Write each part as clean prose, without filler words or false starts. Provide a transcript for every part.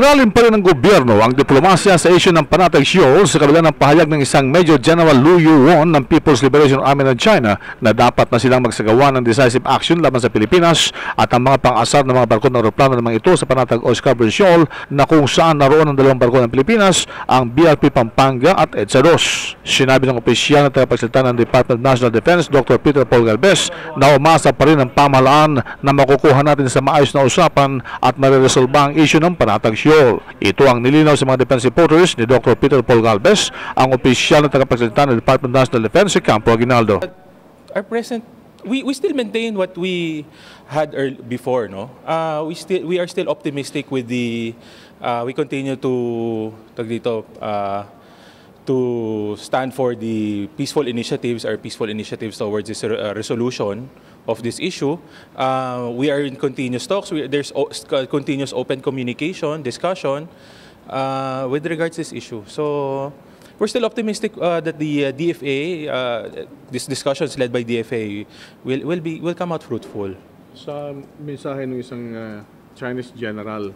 Iniralin pa rin ng gobyerno ang diplomasya sa isyu ng Panatag Shoal sa kabila ng pahayag ng isang Major General Liu Yuan ng People's Liberation Army ng China na dapat na silang magsagawa ng decisive action laban sa Pilipinas at ang mga pang-asar ng mga barko ng aeroplano ng mga ito sa Panatag o Scarborough Shoal na kung saan naroon ang dalawang barko ng Pilipinas, ang BRP Pampanga at EDSA 2. Sinabi ng opisyal na tagapagsalita ng Department of National Defense, Dr. Peter Paul Galvez, na umasa pa rin ang pamahalaan na makukuha natin sa maayos na usapan at mariresolba ang isyu ng Panatag Shoal. Ito ang nilinaw sa mga defense reporters ni Dr. Peter Paul Galvez, ang opisyal na tagapagsalita ng Department of National Defense sa Campo Aguinaldo. Our present, we still maintain what we had before, no? We are still optimistic with the we continue to stand for the peaceful initiatives towards this resolution of this issue. We are in continuous talks. There's continuous open communication, discussion with regards to this issue. So we're still optimistic that the DFA, these discussions led by DFA, will come out fruitful. Sa mensahe ng isang Chinese general,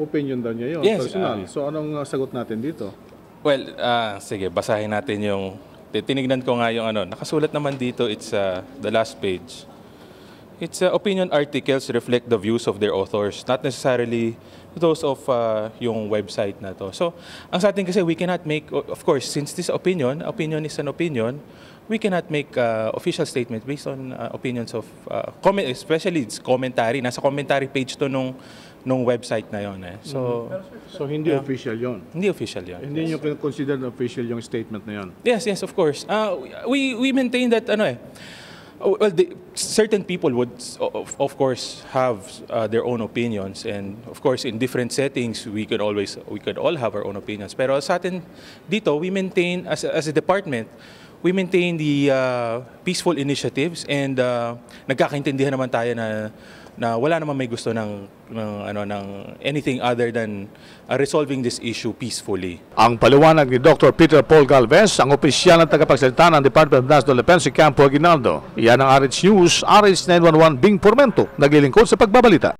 opinion daw niya yun, yes, personal. So anong sagot natin dito? Well, sige, basahin natin yung, tinignan ko nga yung nakasulat naman dito, it's the last page. It's opinion articles reflect the views of their authors, not necessarily those of yung website na to. So, ang sa atin kasi, we cannot make, of course, since this opinion is an opinion, we cannot make official statements based on opinions of, especially it's commentary, nasa commentary page to nung website na yon eh. So, so hindi official yon. Hindi official yon. Hindi niyo consider official yung statement na yon. Yes, of course. We maintain that well, certain people would of course have their own opinions, and of course in different settings we could all have our own opinions. Pero sa atin dito, we maintain as a department, we maintain the peaceful initiatives, and nagkakaintindihan naman tayo na wala naman may gusto ng anything other than resolving this issue peacefully. Ang paliwanag ni Dr. Peter Paul Galvez, ang opisyal na tagapagsalita ng Department of National Defense sa Campo Aguinaldo. Iyan ang RH News, RH 911 Bing Formento, naglilingkod sa pagbabalita.